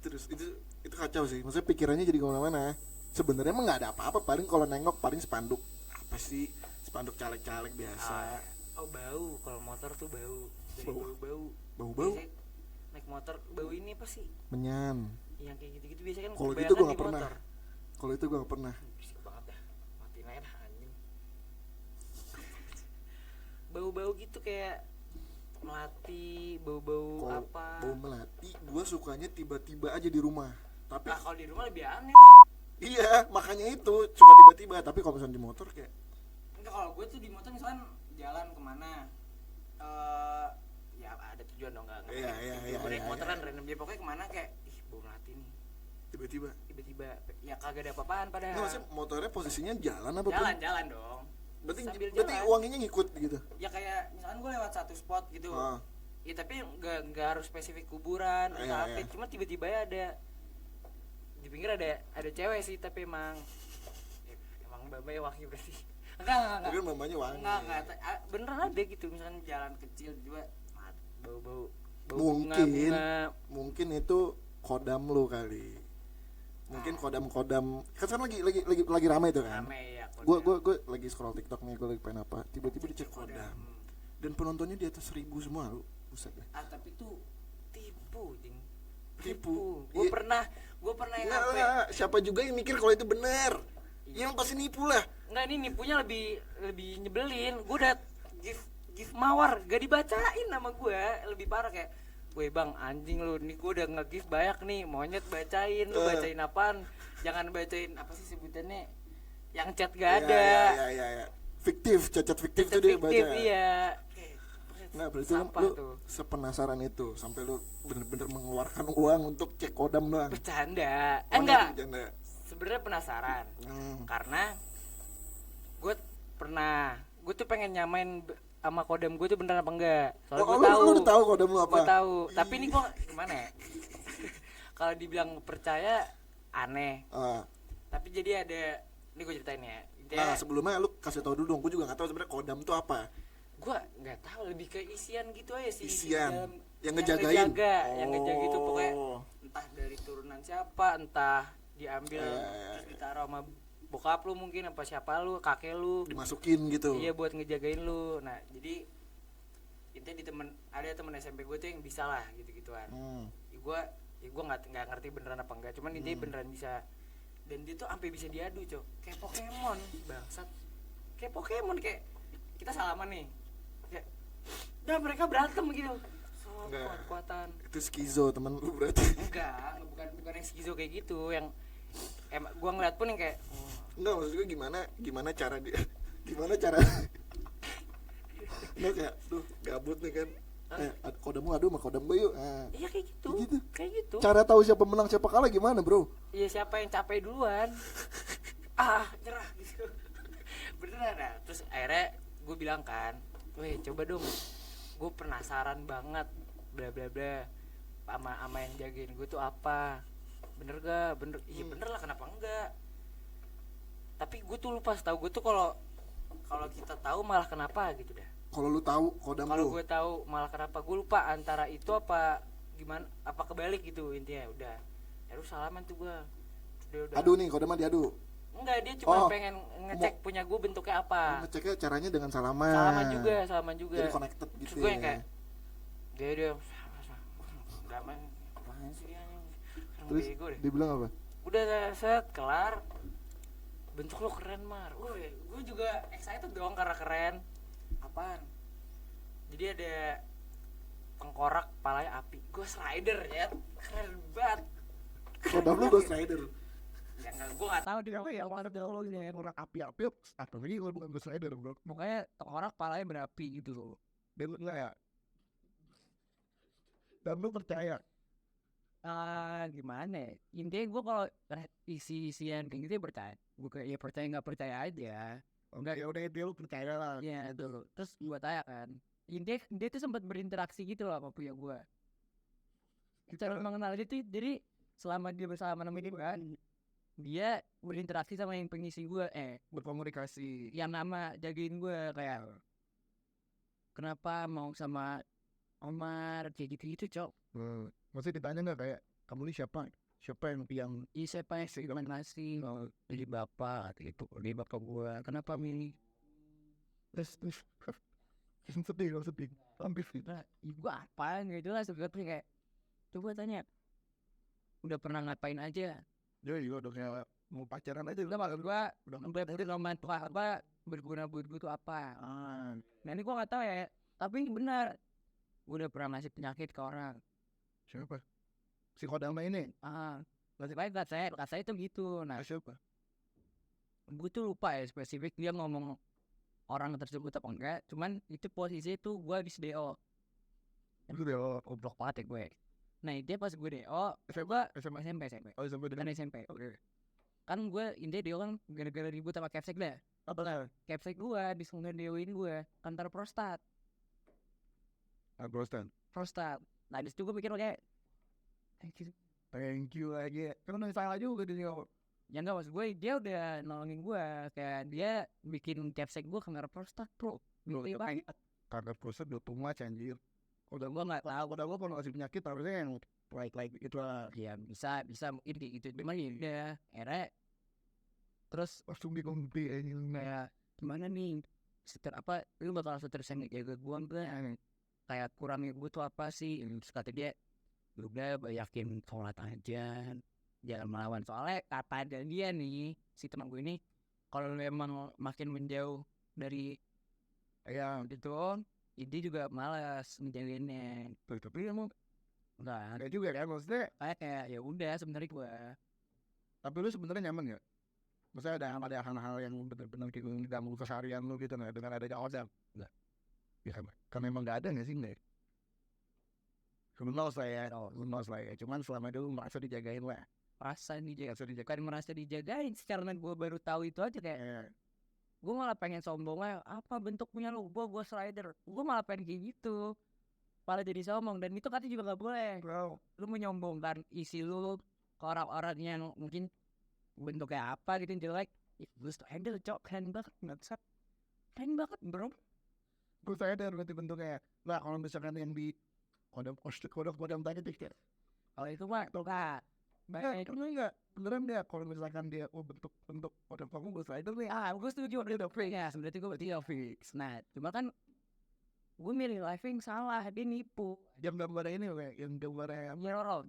Speaker 1: terus itu kacau sih, maksudnya pikirannya jadi kemana-mana. Sebenarnya emang nggak ada apa-apa, paling kalau nengok paling spanduk apa sih, spanduk caleg-caleg biasa.
Speaker 2: Bau, kalau motor tuh bau. Naik motor bau ini apa sih,
Speaker 1: menyan,
Speaker 2: yang kayak gitu-gitu biasanya kan.
Speaker 1: Kalau gitu gue nggak pernah,
Speaker 2: berisik banget dah, matiin aja dah anjing. Bau-bau gitu kayak melati, bau-bau
Speaker 1: kalo
Speaker 2: apa.
Speaker 1: Bau melati gue sukanya tiba-tiba aja di rumah, tapi
Speaker 2: Kalau di rumah lebih aneh lah.
Speaker 1: iya makanya itu suka tiba-tiba, tapi kalau misalnya di motor kayak
Speaker 2: enggak, kalau gue tuh di motor misalkan jalan kemana, ya ada tujuan dong, nggak
Speaker 1: iya,
Speaker 2: naik motor kan random aja, pokoknya kemana kayak bau melati nih,
Speaker 1: tiba-tiba
Speaker 2: ya kagak ada apa-apaan padahal.
Speaker 1: nggak, maksudnya motornya posisinya jalan apa
Speaker 2: jalan dong,
Speaker 1: berarti
Speaker 2: jalan.
Speaker 1: wanginya ngikut gitu
Speaker 2: Ya kayak misalkan gue lewat satu spot gitu, ya tapi nggak harus spesifik kuburan atau apa, cuma tiba-tiba ya ada di pinggir ada cewek sih, tapi emang mbak-mbaknya wangi berarti. Enggak.
Speaker 1: mungkin mamanya wangi.
Speaker 2: Enggak, beneran ada gitu, misalnya jalan kecil juga bau
Speaker 1: mungkin itu kodam lu kali, mungkin kodam kan sekarang lagi ramai itu kan.
Speaker 2: Ya,
Speaker 1: gue lagi scroll TikTok nih, gue lagi pengen apa, tiba-tiba dicek kodam. Dan penontonnya di atas 1000 semua lu, buset deh.
Speaker 2: Tapi itu tipu. Gue pernah yang
Speaker 1: nggak, siapa juga yang mikir kalau itu bener. Yang pasti nipu lah.
Speaker 2: Enggak, ini nipunya lebih nyebelin. Gue udah give mawar, gak dibacain nama gue, lebih parah kayak, "Weh bang, anjing lu, nih gue udah nge-give banyak nih, monyet bacain, lu bacain apaan? Jangan bacain apa sih sebutannya, yang chat gak ada."
Speaker 1: Iya. Fiktif, cacat fiktif tuh dia baca.
Speaker 2: Iya.
Speaker 1: Nah, berarti lu sepenasaran itu sampai lu bener-bener mengeluarkan uang untuk cek kodam doang.
Speaker 2: Bercanda. Enggak. Sebenarnya penasaran. Karena gue tuh pengen nyamain sama kodam gue tuh beneran apa enggak. Soalnya gue tahu.
Speaker 1: Lu udah tahu kodam lu apa?
Speaker 2: Gue tahu. Tapi ini gue gimana ya? Kalau dibilang percaya aneh. Tapi jadi ada, ini gue ceritain ya.
Speaker 1: Nah, sebelumnya lu kasih tahu dulu dong. Gue juga nggak tahu sebenarnya kodam tuh apa.
Speaker 2: Gue nggak tahu, lebih ke isian gitu aja sih.
Speaker 1: Isian yang ngejagain.
Speaker 2: Yang ngejaga itu pokoknya entah dari turunan siapa, entah diambil terus ditaruh sama bokap lu mungkin, apa siapa lu, kakek lu,
Speaker 1: dimasukin gitu.
Speaker 2: Iya, buat ngejagain lu. Nah, jadi intinya ada temen SMP gue tuh yang bisa lah gitu-gituan. Gue nggak ngerti beneran apa enggak, cuman intinya beneran bisa. Dan dia tuh sampai bisa diadu, Cok. Kayak Pokemon, bangsat. Kayak Pokemon, kayak kita salaman nih. Kayak dan mereka berantem gitu. Kuat-kuatan.
Speaker 1: Itu skizo temen lu berarti.
Speaker 2: Bukan yang skizo kayak gitu, yang gua ngeliat pun yang kayak
Speaker 1: enggak, maksud gue gimana cara dia lo kayak tuh gabut nih kan, kodammu adu sama kodam gue yuk.
Speaker 2: Iya kayak gitu.
Speaker 1: Cara tahu siapa menang siapa kalah gimana, bro?
Speaker 2: Iya, siapa yang capek duluan. Nyerah gitu. Beneran. Nah, terus akhirnya gue bilang kan, "Weh, coba dong, gue penasaran banget bla bla bla sama yang jagain gue tuh apa, bener gak?" Iya bener lah, kenapa enggak. Tapi gue tuh lupa, tahu gue tuh kalau kita tahu malah kenapa gitu dah.
Speaker 1: Kalau lu tahu kodam
Speaker 2: kalau gue tahu malah kenapa, gue lupa antara itu apa gimana, apa kebalik gitu intinya. Udah terus salaman tuh gue udah
Speaker 1: adu nih, kodamnya diadu.
Speaker 2: Enggak, dia cuma pengen ngecek punya gue bentuknya apa.
Speaker 1: Ngeceknya caranya dengan salaman
Speaker 2: salaman juga
Speaker 1: jadi connected gitu.
Speaker 2: Gue yang kayak dia gaman apaan sih dia,
Speaker 1: terus dia bilang apa?
Speaker 2: Udah set kelar, bentuk lo keren Mar. Gue juga excited dong karena keren. Apaan? Jadi ada tengkorak palanya api, Ghost Rider ya, keren banget.
Speaker 1: Kodam lu Ghost Rider.
Speaker 2: Ya enggak, gue nggak tahu dia
Speaker 3: Apa ya mana teknologinya yang orang api-api atau lagi kalau bukan Ghost Rider bro.
Speaker 2: pokoknya orang kepalanya berapi gitu loh.
Speaker 3: Dan lu nggak ya? Dan lu percaya?
Speaker 2: Gimana ya? Intinya gue kalau isi-isian kayak gitu ya percaya. Gue kayak ya percaya nggak percaya aja.
Speaker 3: Enggak ya udah dia lu percaya lah.
Speaker 2: Ya itu loh. Terus gue tanya kan, intinya dia tuh sempat berinteraksi gitu loh sama punya gue. Cara mengenal dia tuh, jadi selama dia bersama nemenin kan, dia berinteraksi sama yang pengisi gue,
Speaker 3: Berkomunikasi.
Speaker 2: yang nama jagain gue kayak kenapa mau sama Omar kayak gitu-gitu cok.
Speaker 3: Maksudnya ditanya nggak kayak kamu ini siapa yang
Speaker 2: Iya siapa yang segala nasi mau jadi bapak gitu, jadi bapak gue. Kenapa milih?
Speaker 3: terus sedih hampir sih.
Speaker 2: Nah, gue apaan gitu lah sebenarnya kayak coba tanya udah pernah ngapain aja.
Speaker 3: Jadi udah kayak mau pacaran aja
Speaker 2: Udah maksud gue
Speaker 3: udah
Speaker 2: berarti romantis apa berguna buat gue tuh apa.
Speaker 3: ah
Speaker 2: Nah ini gue nggak tahu ya, tapi ini benar. Gue udah pernah ngasih penyakit ke orang.
Speaker 3: siapa si Kodama ini
Speaker 2: Ngasih baik kata saya tuh gitu. Nah
Speaker 3: siapa
Speaker 2: gue tuh lupa ya spesifik dia ngomong orang tersebut apa enggak. Cuman itu posisi tuh gue habis DO.
Speaker 3: itu dia
Speaker 2: Goblok banget ya gue. Nah dia pas gue DO,
Speaker 3: SMA
Speaker 2: SMP
Speaker 3: oh sampai
Speaker 2: kan
Speaker 3: dengan
Speaker 2: SMP.
Speaker 3: oke
Speaker 2: Kan gue intinya DO kan gara-gara ribut sama Capsek dah.
Speaker 3: apa kan
Speaker 2: Capsek gue disuruh DO-in gue kantor prostat.
Speaker 3: Agrostan
Speaker 2: Nah disitu gue pikir kayak
Speaker 3: thank you lagi kan udah salah juga dia
Speaker 2: ya enggak maksud gue dia udah nolongin gue kayak dia bikin Capsek gue kantor prostat bro. Gitu banget.
Speaker 3: karena proses udah too much anjir
Speaker 2: Udah gue nggak tahu.
Speaker 3: udah gua kalau ngasih penyakit harusnya yang like itu lah
Speaker 2: Ya bisa mungkin kayak gitu. Cuman ya udah akhirnya terus
Speaker 3: langsung diganti anjing
Speaker 2: kayak gimana nih seter apa lu bakal seterusnya jaga gue enggak kayak kurangnya gue tuh apa sih. Terus kata dia udah yakin sholat aja jangan melawan soalnya kata dia nih si teman gue ini kalau lu emang makin menjauh dari
Speaker 3: ya
Speaker 2: gitu ini juga malas menjagainnya
Speaker 3: tapi emang
Speaker 2: enggak
Speaker 3: kayak juga kan maksudnya
Speaker 2: kayak ya udah sebenarnya gue
Speaker 3: tapi lu sebenarnya nyaman nggak maksudnya ada hal-hal yang benar-benar gitu diganggu keseharian lu gitu nggak dengan adanya Ozam nggak ya kan memang nggak ada nggak sih nggak Menurut saya, cuman selama itu merasa dijagain lah.
Speaker 2: merasa dijaga kan merasa dijagain sih karena gue baru tahu itu aja kayak gue malah pengen sombong aja apa bentuknya lu gue slider gue malah pengen kayak gitu malah jadi sombong dan itu katanya juga gak boleh
Speaker 3: Bro,
Speaker 2: lu menyombongkan isi lu ke orang-orang yang mungkin bentuknya apa gitu jelek gue slider cok keren banget bro
Speaker 3: gue sadar berarti bentuknya. Nah kalau misalkan yang di kodam tadi pikir,
Speaker 2: kalau itu mah tuh kak baik
Speaker 3: enggak beneran dia kalau misalkan dia bentuk kodam kamu gue sadar nih.
Speaker 2: gue setuju udah fix ya sebenarnya gue berarti udah fix nah cuma kan gue milih living salah dia nipu
Speaker 3: Jam gambar ini kayak yang gambarnya
Speaker 2: Nyeroro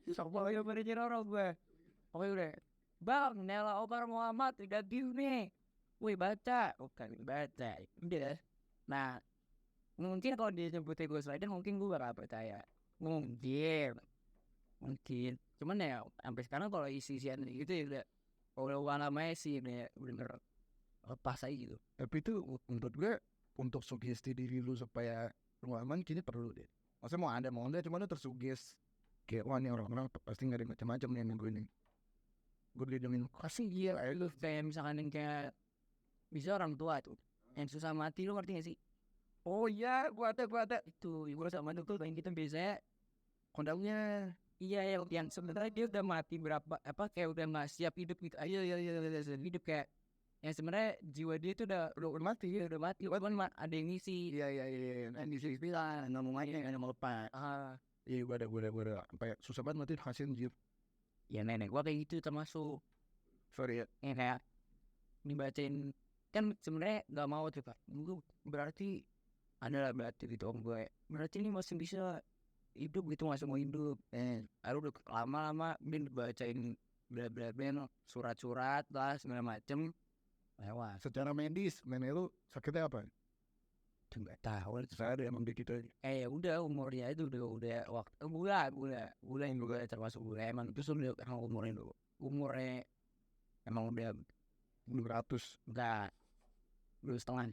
Speaker 3: siapa
Speaker 2: ya pada Nyeroro gue oke udah Bang Nela Omar Muhammad udah view nih wih baca baca udah nah mungkin kalau dia sebutnya gue slider mungkin gue bakal percaya mungkin cuman ya sampai sekarang kalau isi-isian gitu ya udah warna Messi udah bener lepas aja gitu.
Speaker 3: tapi itu menurut gue untuk sugesti diri lu supaya lu aman kini perlu deh. Maksudnya mau ada cuma lu tersuges kayak wah nih orang-orang pasti nggak ada macam-macam nih yang gue ini. Gue dilindungin
Speaker 2: Pasti iya lu kayak misalkan yang kayak bisa orang tua tuh yang susah mati lu ngerti gak sih?
Speaker 3: oh iya gue ada
Speaker 2: Itu gue sama tuh yang kita biasanya
Speaker 3: kodamnya
Speaker 2: iya yang sebenarnya dia udah mati berapa apa kayak udah nggak siap hidup gitu aja hidup kayak yang sebenarnya jiwa dia tuh udah mati cuman ada yang ngisi
Speaker 3: iya di sini bilang ngomong aja nggak mau lepas iya gue ada sampai susah banget mati hasil jir
Speaker 2: ya nenek gua kayak gitu termasuk
Speaker 3: sorry ya
Speaker 2: kayak dibacain kan sebenarnya nggak mau tuh kak gue berarti adalah berarti gitu om gue berarti ini masih bisa hidup gitu masih mau hidup udah lama-lama dia bacain bla surat-surat lah segala macem lewat
Speaker 3: secara medis nenek lu sakitnya apa nggak tahu saya ada emang begitu aja.
Speaker 2: Ya udah umurnya itu udah waktu bula yang juga termasuk bula emang itu sudah emang umurnya emang udah
Speaker 3: 200.
Speaker 2: enggak dulu setengah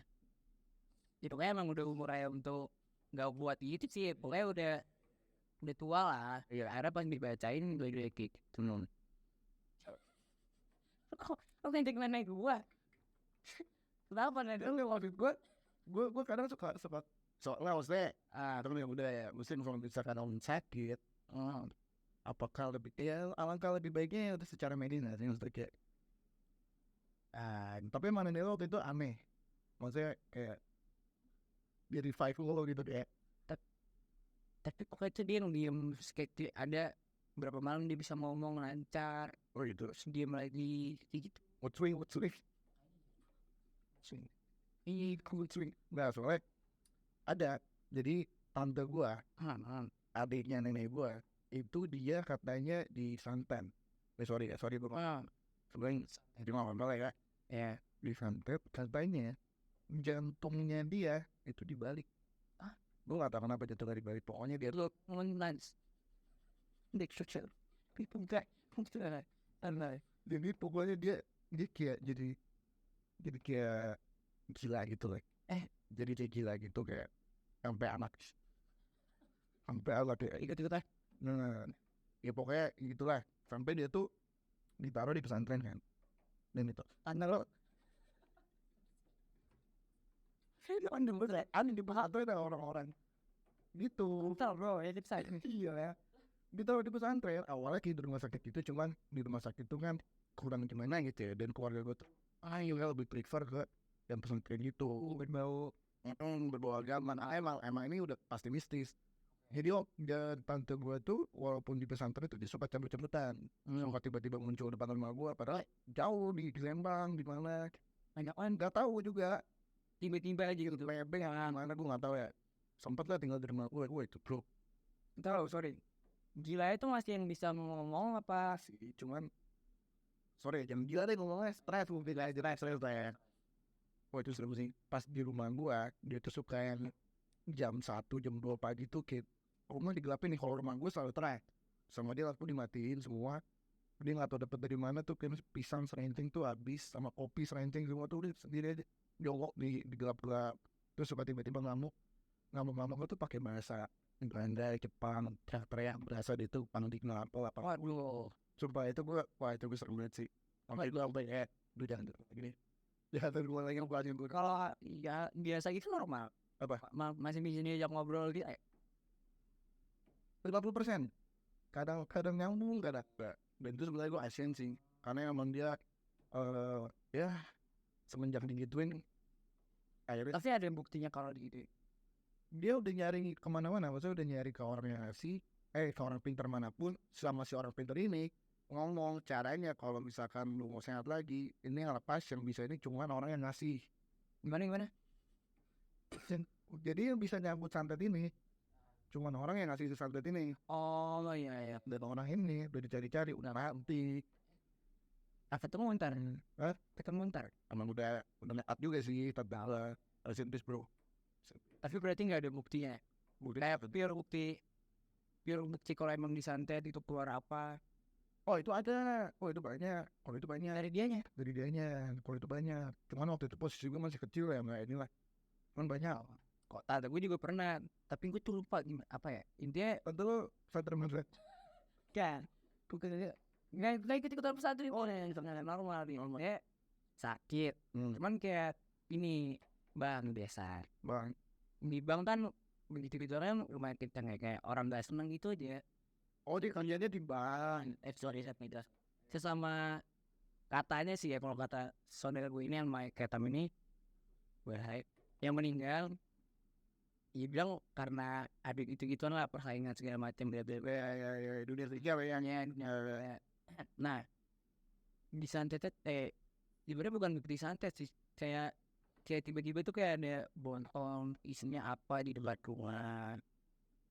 Speaker 2: itu kayak emang udah umurnya untuk nggak buat gitu sih pokoknya udah tua lah ya akhirnya pas dibacain gue kayak gitu kok ngejek nenek gua kenapa nenek
Speaker 3: Enggak, maksud gue kadang suka soalnya maksudnya terus ya udah ya mesti kalau misalkan orang sakit apakah lebih ya alangkah lebih baiknya udah secara medis sih maksudnya kayak tapi mana nih waktu itu aneh maksudnya kayak dia revive lo gitu kayak
Speaker 2: tapi pokoknya itu dia diem kayak ada berapa malam dia bisa ngomong lancar
Speaker 3: gitu
Speaker 2: terus diem lagi gitu
Speaker 3: what's swing iya cool swing nggak soalnya ada jadi tante gua adiknya nenek gua itu dia katanya di santet sorry gua sebenarnya itu nggak apa ya di santet katanya jantungnya dia itu dibalik gua nggak tahu kenapa jantungnya dibalik pokoknya dia
Speaker 2: look lens dek social people that
Speaker 3: jadi pokoknya dia kayak jadi kayak gila gitu lah jadi dia gila gitu kayak sampai anak kayak ikut nah ya pokoknya gitulah sampai dia tuh ditaruh di pesantren kan dan itu karena lo aneh di pesantren ada orang-orang gitu
Speaker 2: bro ya bisa
Speaker 3: iya ya ditaruh di pesantren awalnya kayak di rumah sakit gitu cuman di rumah sakit itu kan kurang gimana gitu ya dan keluarga gue tuh ayo lebih prefer ke yang pesantren gitu berbau agama emang ini udah pasti mistis jadi dan tante gue tuh walaupun di pesantren itu dia suka cabut-cabutan suka tiba-tiba muncul depan rumah gue padahal jauh di Lembang di mana nggak tahu juga
Speaker 2: tiba-tiba aja gitu
Speaker 3: lebeng mana gue nggak tahu ya sempat lah tinggal di rumah gue itu bro
Speaker 2: tahu sorry gila itu masih yang bisa ngomong apa
Speaker 3: sih cuman sorry jam gila deh ngomongnya stres mungkin aja stres ya. Wah itu seru sih pas di rumah gua dia tuh suka yang jam 1 jam 2 pagi tuh kayak rumah digelapin nih kalau rumah gua selalu terang sama dia lampu dimatiin semua dia nggak tahu dapat dari mana tuh kayak pisang serenting tuh habis sama kopi serenting semua tuh dia sendiri aja jongkok di gelap-gelap terus suka tiba-tiba ngamuk tuh pakai bahasa Belanda Jepang teriak berasa dia tuh panik apa
Speaker 2: waduh
Speaker 3: sumpah itu gue seru banget sih sampai gue sampai lu jangan gini jangan gue lagi ngelakuin gue
Speaker 2: kalau ya biasa gitu normal
Speaker 3: apa
Speaker 2: masih bisa diajak ngobrol gitu
Speaker 3: 50% kadang nyambung kadang enggak dan itu sebenarnya gue asian sih karena emang dia ya semenjak digituin akhirnya
Speaker 2: tapi ada buktinya kalau gitu
Speaker 3: dia udah nyari kemana-mana maksudnya udah nyari ke orang yang ngasih ke orang pintar manapun sama si orang pintar ini ngomong caranya kalau misalkan lu mau sehat lagi ini yang lepas yang bisa ini cuma orang yang ngasih
Speaker 2: gimana
Speaker 3: jadi yang bisa nyambut santet ini cuma orang yang ngasih santet ini
Speaker 2: oh iya
Speaker 3: dan orang ini udah dicari-cari udah nanti
Speaker 2: ketemu ntar
Speaker 3: emang udah nekat juga sih tentang sentis bro
Speaker 2: tapi berarti nggak ada buktinya kayak pure bukti kalau emang disantet itu keluar apa
Speaker 3: oh itu ada itu banyak
Speaker 2: dari dianya
Speaker 3: kalau itu banyak cuman waktu itu posisi gue masih kecil ya nggak inilah cuman banyak
Speaker 2: kok tante gue juga pernah tapi gue tuh lupa gimana apa ya intinya
Speaker 3: tante lo pesantren
Speaker 2: kan nggak ikut pesantren oh yang normal nih sakit cuman kayak ini bang biasa di bang kan begitu kan lumayan kencang ya kayak orang gak seneng gitu aja
Speaker 3: oh dia kerjanya di bank
Speaker 2: sorry sesama katanya sih ya kalau kata saudara gue ini yang ketam ini yang meninggal dia bilang karena ada gitu-gituan lah persaingan segala macam
Speaker 3: ya dunia tiga ya
Speaker 2: nah disantet sebenarnya bukan disantet sih kayak tiba-tiba tuh kayak ada bontong isinya apa di debat rumah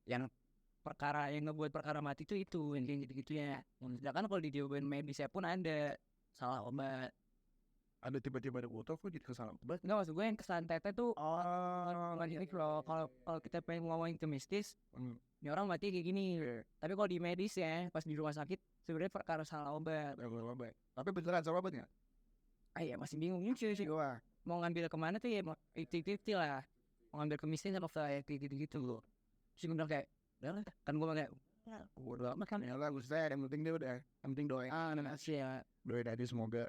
Speaker 2: yang perkara yang ngebuat perkara mati itu yang kayak gitu-gitu ya sedangkan kalau di jawaban medisnya pun ada salah obat
Speaker 3: ada tiba-tiba ada botol kok jadi kesalahan obat.
Speaker 2: Enggak, maksud gue yang kesalahan tete tuh bukan ini loh. Kalau kita pengen ngomongin ke mistis, ini orang mati kayak gini. Tapi kalau di medis ya, pas di rumah sakit sebenarnya perkara salah obat.
Speaker 3: Tapi beneran salah obatnya?
Speaker 2: Iya masih bingung sih gua. Mau ngambil kemana tuh ya, itu lah. Mau ngambil ke mistis apa kayak gitu loh. Terus gue bilang kayak, udah lah, kan gue kayak, udah amat kan.
Speaker 3: Ya lah, yang penting dia udah, yang penting doain.
Speaker 2: Makasih ya.
Speaker 3: Doain aja semoga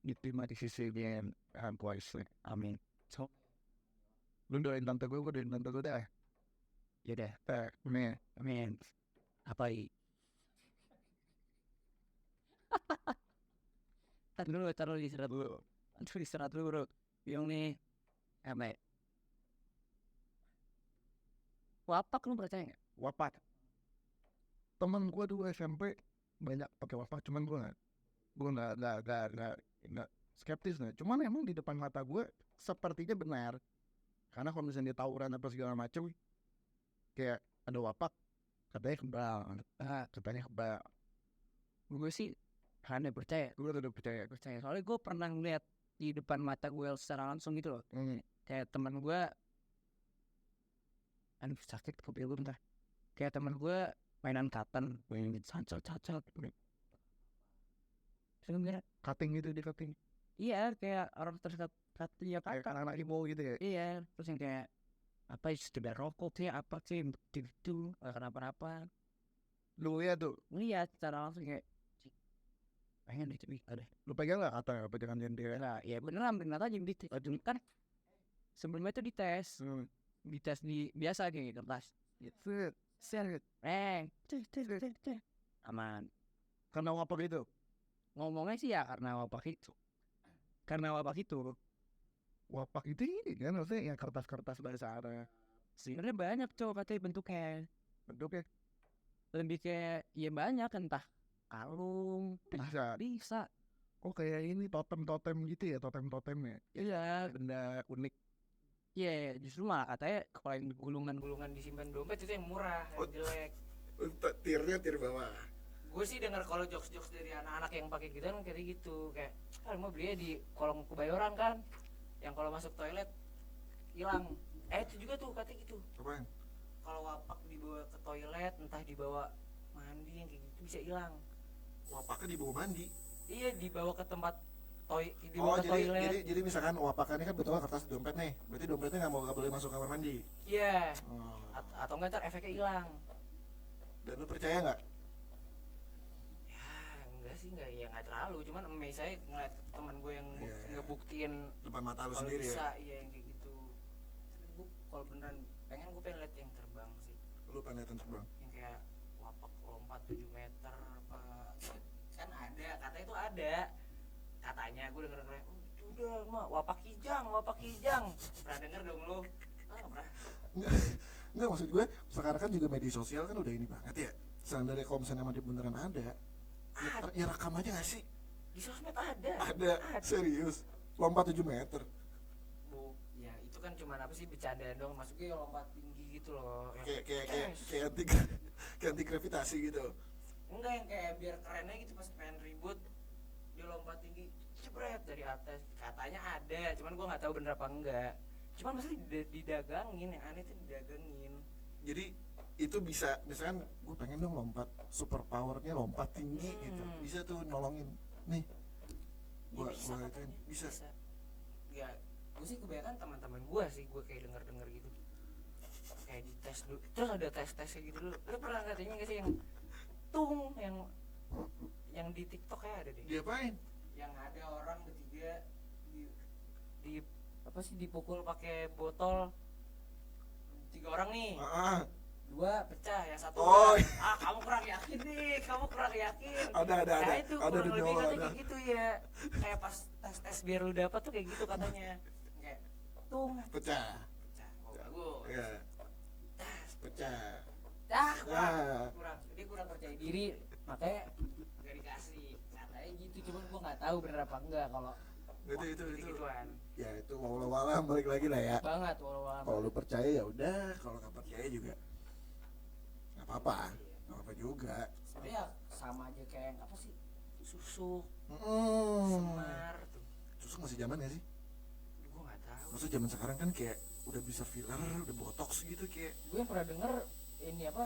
Speaker 3: diterima di sisi yang puas. Amin. So, lu doain tante gue doain tante gue dah. Ya deh, amin. Apa i?
Speaker 2: Taruh di serat dulu. Aduh, di serat dulu bro. Yang nih, apa ya? Wapak lu percaya nggak?
Speaker 3: Wapak. Temen gue dulu SMP banyak pakai wapak, cuman gue nggak skeptis nih. Cuman emang di depan mata gue sepertinya benar. Karena kalau misalnya dia tawuran apa segala macem, kayak ada wapak, katanya kebal.
Speaker 2: Gue sih karena percaya.
Speaker 3: Gue udah percaya.
Speaker 2: Soalnya gue pernah ngeliat di depan mata gue secara langsung gitu loh. Kayak teman gue, aduh sakit kepala gue bentar. Kayak teman gue mainan cutting, cacat. Sebenarnya
Speaker 3: Cutting gitu, di cutting.
Speaker 2: iya kayak orang terdekat ya
Speaker 3: Kayak
Speaker 2: kakak.
Speaker 3: anak-anak ibu gitu ya.
Speaker 2: Iya, terus yang kayak apa sekedar rokok sih apa sih gitu kenapa-napa.
Speaker 3: Lu ya tuh,
Speaker 2: Ngeliat secara langsung kayak pengen deh tapi ada.
Speaker 3: lu pegang nggak kata apa jangan dia?
Speaker 2: Nah, ya beneran aja dites. Kan sebelumnya itu dites di biasa kayak kertas. Set. Aman.
Speaker 3: Karena wapak itu.
Speaker 2: Ngomongnya sih ya karena wapak itu.
Speaker 3: Wapak itu ini kan maksudnya yang kertas-kertas bahasa Arab.
Speaker 2: Sebenarnya banyak cowok katanya bentuknya. Lebih kayak ya banyak entah kalung bisa.
Speaker 3: Oh kayak ini totem gitu ya, totem-totemnya.
Speaker 2: Iya,
Speaker 3: Benda unik.
Speaker 2: iya justru malah katanya kalau yang gulungan disimpan dompet itu yang murah, yang jelek.
Speaker 1: Tier bawah.
Speaker 2: Gue sih dengar kalau jokes dari anak-anak yang pakai gitu kan kayak gitu, kayak mau belinya di kolong Kebayoran kan, yang kalau masuk toilet hilang. Itu juga tuh katanya gitu.
Speaker 1: Apaan?
Speaker 2: Kalau wapak dibawa ke toilet, entah dibawa mandi yang kayak gitu bisa hilang.
Speaker 1: Wapaknya dibawa mandi.
Speaker 2: Iya, dibawa ke tempat dibawa ke toilet.
Speaker 1: Jadi misalkan wapaknya kan betul kertas dompet nih, berarti dompetnya nggak boleh masuk kamar mandi.
Speaker 2: Iya.
Speaker 1: Oh.
Speaker 2: Atau enggak ntar efeknya hilang.
Speaker 1: Dan lu percaya nggak?
Speaker 2: Enggak ya nggak terlalu, cuman saya ngeliat teman gue yang ngebuktiin
Speaker 1: Depan mata lu
Speaker 2: kalau
Speaker 1: sendiri
Speaker 2: bisa,
Speaker 1: ya?
Speaker 2: iya yang kayak gitu. Gue kalau beneran gue pengen lihat yang terbang sih,
Speaker 1: Lu pengen lihat yang terbang?
Speaker 2: yang kayak wapak lompat 7 meter apa kan ada, katanya itu ada, katanya gue denger itu udah mah wapak kijang. Pernah denger dong lu? Pernah.
Speaker 1: Enggak, maksud gue sekarang kan juga media sosial kan udah ini banget ya. Seandainya kalau misalnya emang beneran ada, ya rekam aja gak sih?
Speaker 2: Di sosmed ada.
Speaker 1: Serius? Lompat 7 meter?
Speaker 2: Ya itu kan cuma apa sih, bercandaan dong, maksudnya lompat tinggi gitu loh.
Speaker 1: Kayak anti gravitasi gitu.
Speaker 2: Enggak, yang kayak biar kerennya gitu, pas pengen ribut dia lompat tinggi cepret dari atas, katanya ada, cuman gue nggak tahu bener apa enggak. Cuman maksudnya didagangin, yang aneh tuh didagangin.
Speaker 1: Jadi itu bisa, misalkan gue pengen dong lompat, super powernya lompat tinggi gitu, bisa tuh nolongin nih. Gue itu bisa.
Speaker 2: Ya gue sih kebanyakan teman-teman gue sih, gue kayak denger gitu, kayak dites dulu, terus ada tes-tesnya gitu dulu. Lu pernah katanya nggak sih yang di TikTok kayak ada deh?
Speaker 1: Diapain?
Speaker 2: Yang ada orang ketiga di apa sih, dipukul pakai botol, 3 orang nih. 2 pecah, yang 1 kamu kurang yakin nih, ada itu
Speaker 1: ada
Speaker 2: kurang lebih katanya
Speaker 1: ada.
Speaker 2: kayak gitu ya, kayak pas tes biar lu dapat tuh kayak gitu katanya, kayak
Speaker 1: pecah
Speaker 2: bagus
Speaker 1: ya, pecah
Speaker 2: kurang percaya diri, makanya gak dikasih katanya gitu. Cuman gua nggak tahu bener apa enggak kalau
Speaker 1: itu
Speaker 2: gituan.
Speaker 1: Ya itu walau-walau balik lagi lah ya.
Speaker 2: Banget walau-walau.
Speaker 1: Kalau lu percaya ya udah, kalau nggak percaya juga nggak apa-apa juga.
Speaker 2: Sebenarnya sama aja kayak apa sih, susu,
Speaker 1: Semar
Speaker 2: tuh.
Speaker 1: susu susuk masih zaman gak sih?
Speaker 2: Gue nggak tahu.
Speaker 1: Maksudnya zaman sekarang kan kayak udah bisa filler, udah botox gitu kayak.
Speaker 2: Gue pernah denger ini apa,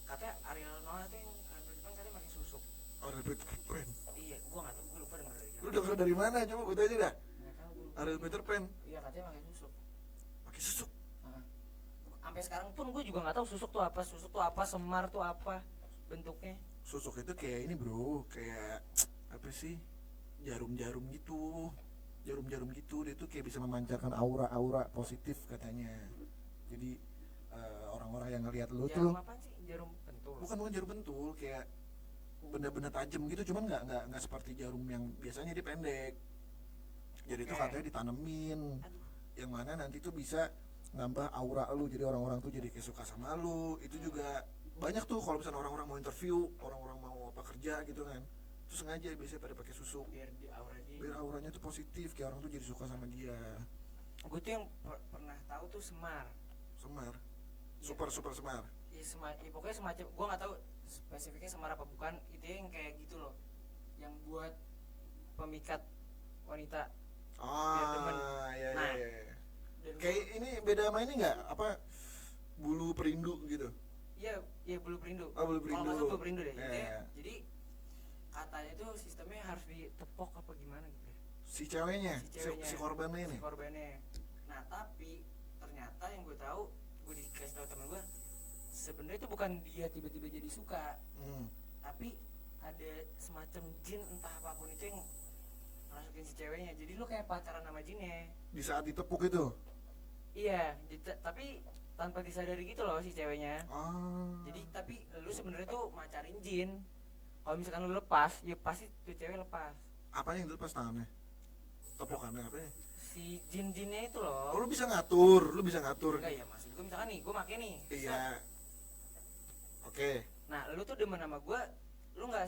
Speaker 2: katanya Ariel Noah tuh yang rambut depan katanya pakai susuk.
Speaker 1: Oh, Ariel Peter Pan.
Speaker 2: Iya, gue nggak tahu, gue lupa denger dari
Speaker 1: Lu denger dari mana? Coba gue tanya dah.
Speaker 2: nggak tahu gue lupa.
Speaker 1: Ariel Peter Pan
Speaker 2: Iya katanya pakai susuk.
Speaker 1: pakai susuk.
Speaker 2: Sampai sekarang pun gue juga nggak tahu susuk tuh apa, semar tuh apa bentuknya.
Speaker 1: Susuk itu kayak ini bro, kayak apa sih, jarum-jarum gitu, dia tuh kayak bisa memancarkan aura positif katanya. Jadi orang-orang yang ngelihat lu tuh
Speaker 2: Jarum apaan sih? Jarum pentul.
Speaker 1: bukan jarum pentul, kayak benda-benda tajam gitu, cuman nggak seperti jarum yang biasanya dia pendek. Jadi itu
Speaker 2: Oke.
Speaker 1: katanya ditanemin,
Speaker 2: Aduh.
Speaker 1: yang mana nanti tuh bisa nambah aura lu, jadi orang-orang tuh jadi kayak suka sama lu. Itu juga banyak tuh kalau misalnya orang-orang mau interview, orang-orang mau apa kerja gitu kan, terus sengaja biasanya pada pakai susuk
Speaker 2: Biar di aura dia.
Speaker 1: biar auranya tuh positif, kayak orang tuh jadi suka sama dia.
Speaker 2: Gue tuh yang pernah tahu tuh semar.
Speaker 1: Semar, super semar.
Speaker 2: Ya, ya pokoknya semacam, gue nggak tahu spesifiknya semar apa bukan. Itu yang kayak gitu loh, yang buat pemikat wanita. Biar demen.
Speaker 1: Iya
Speaker 2: Nah,
Speaker 1: iya.
Speaker 2: Dan
Speaker 1: Kayak ini beda sama ini nggak, apa, bulu perindu gitu.
Speaker 2: iya bulu perindu.
Speaker 1: Oh, bulu perindu.
Speaker 2: Kalau nggak salah bulu perindu deh.
Speaker 1: Iya.
Speaker 2: Jadi katanya tuh sistemnya harus ditepok apa gimana gitu ya.
Speaker 1: Si ceweknya,
Speaker 2: Si ceweknya.
Speaker 1: si korbannya ini.
Speaker 2: Si korbannya. Nah tapi ternyata yang gue tahu, gue dikasih tahu temen gue, sebenarnya itu bukan dia tiba-tiba jadi suka, tapi ada semacam jin entah apapun itu yang masukin si ceweknya. Jadi lu kayak pacaran sama jinnya.
Speaker 1: Di saat ditepuk itu.
Speaker 2: Iya, tapi tanpa disadari gitu loh si ceweknya.
Speaker 1: Ah.
Speaker 2: Jadi tapi lu sebenarnya tuh macarin jin. Kalau misalkan lu lepas, ya pasti tuh cewek lepas.
Speaker 1: Apa yang dilepas tangannya? Tepukannya apa ya?
Speaker 2: Si jin-jinnya itu
Speaker 1: Oh,
Speaker 2: loh.
Speaker 1: lu bisa ngatur.
Speaker 2: Enggak ya, maksud gue misalkan nih, gue make nih.
Speaker 1: Iya. Oke.
Speaker 2: Nah, lu tuh demen sama gue, lu nggak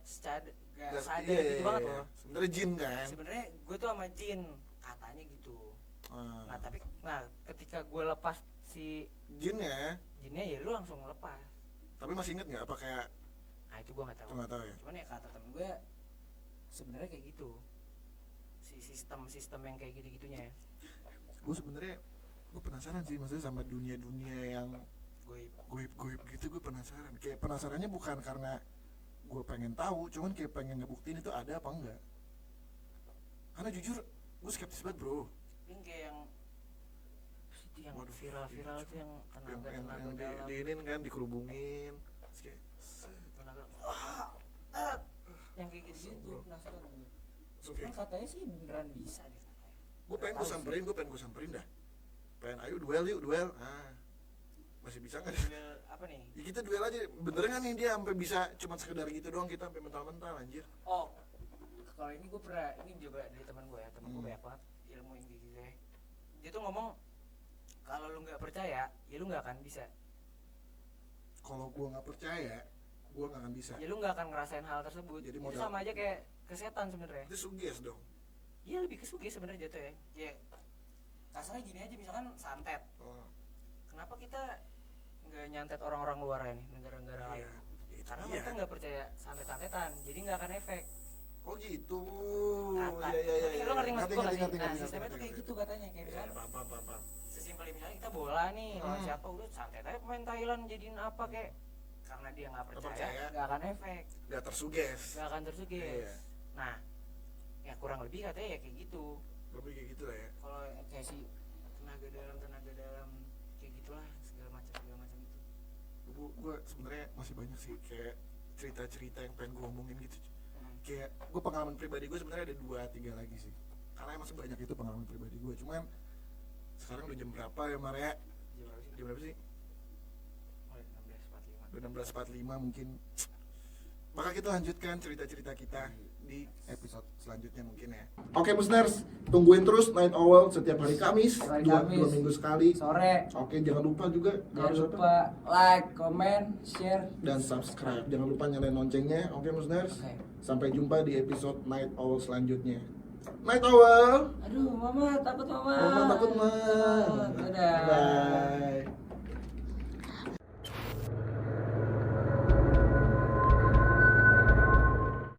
Speaker 2: sadar
Speaker 1: Iya,
Speaker 2: gitu banget loh.
Speaker 1: Sebenarnya jin kan.
Speaker 2: Sebenarnya gue tuh sama jin, katanya gitu.
Speaker 1: Ah.
Speaker 2: Nah tapi, ketika gue lepas si
Speaker 1: Jin ya.
Speaker 2: jinnya ya lu langsung lepas.
Speaker 1: Tapi masih inget nggak apa kayak?
Speaker 2: Nah itu gue nggak tahu.
Speaker 1: Nggak tahu ya.
Speaker 2: Cuman ya kata temen gue, sebenarnya kayak gitu. Si sistem yang kayak gitu-gitunya.
Speaker 1: Gue sebenarnya gue penasaran sih, maksudnya sama dunia yang
Speaker 2: Gue
Speaker 1: goib gitu. Gue penasaran. Kayak penasarannya bukan karena gue pengen tahu, cuman kayak pengen ngebuktiin itu ada apa enggak. Karena jujur gue skeptis banget bro.
Speaker 2: yang kayak yang
Speaker 1: Waduh,
Speaker 2: viral tuh yang tenaga
Speaker 1: yang
Speaker 2: dalam.
Speaker 1: diinin kan, dikerubungin. Terus kayak
Speaker 2: Tenaga yang kayak gitu gue penasaran gue.
Speaker 1: Oke.
Speaker 2: Cuman katanya sih beneran bisa deh.
Speaker 1: gue pengen gue samperin dah. Ayo duel. Masih bisa nggak?
Speaker 2: Duel apa nih?
Speaker 1: Ya kita duel aja. Bener nggak nih dia sampai bisa cuma sekedar gitu doang, kita sampai mental anjir.
Speaker 2: Oh, kalau ini gue pernah, ini juga dari teman gue ya, teman gue banyak banget ilmu yang gitu ya. Dia tuh ngomong, kalau lu nggak percaya, ya lu nggak akan bisa.
Speaker 1: Kalau gue nggak percaya, gue nggak akan bisa.
Speaker 2: Ya lu nggak akan ngerasain hal tersebut.
Speaker 1: Jadi
Speaker 2: Itu
Speaker 1: modal-
Speaker 2: sama aja kayak kesetan sebenarnya.
Speaker 1: Itu suges dong.
Speaker 2: Iya lebih ke sugih sebenarnya jatuh ya. Ya kasarnya gini aja, misalkan santet.
Speaker 1: Oh,
Speaker 2: Kenapa kita nggak nyantet orang-orang luar ini, negara-negara lain?
Speaker 1: iya. Itu
Speaker 2: Karena
Speaker 1: dia.
Speaker 2: mereka nggak percaya santet-santetan, jadi nggak akan efek.
Speaker 1: Oh gitu.
Speaker 2: Kata,
Speaker 1: Iya.
Speaker 2: lo ngerti maksud gue nggak sih? Nah
Speaker 1: ngerti,
Speaker 2: sistemnya tuh kayak
Speaker 1: ngerti.
Speaker 2: gitu katanya, kayak
Speaker 1: Iya,
Speaker 2: misalkan
Speaker 1: paham.
Speaker 2: sesimpel misalnya kita bola nih, lawan siapa udah santet aja pemain Thailand jadiin apa kayak, karena dia nggak
Speaker 1: percaya.
Speaker 2: percaya nggak akan efek,
Speaker 1: Gak tersuges.
Speaker 2: nggak akan tersugih.
Speaker 1: Iya.
Speaker 2: Nah ya kurang lebih katanya ya kayak gitu.
Speaker 1: Lebih kayak gitu lah ya.
Speaker 2: Kalau kayak si tenaga dalam kayak gitulah, segala macam itu.
Speaker 1: Gue sebenarnya masih banyak sih kayak cerita-cerita yang pengen gue omongin gitu. Kayak gue pengalaman pribadi gue sebenarnya ada 2-3 lagi sih. Karena emang sebanyak itu pengalaman pribadi gue. Cuman sekarang udah jam berapa ya Maria? Jam berapa sih?
Speaker 2: Oh, 16.45.
Speaker 1: Udah 16.45 mungkin. Maka kita lanjutkan cerita-cerita kita di episode selanjutnya mungkin ya. Oke Musners, tungguin terus Night Owl setiap hari Kamis,
Speaker 2: Hari
Speaker 1: dua
Speaker 2: Kamis.
Speaker 1: minggu sekali.
Speaker 2: Sore,
Speaker 1: Oke, jangan lupa juga
Speaker 2: jangan
Speaker 1: harus
Speaker 2: lupa like, comment, share.
Speaker 1: dan subscribe. Jangan lupa nyalain loncengnya. Oke Musners.
Speaker 2: Oke.
Speaker 1: Sampai jumpa di episode Night Owl selanjutnya. Night Owl.
Speaker 2: Aduh, mama takut mama.
Speaker 1: Mama takut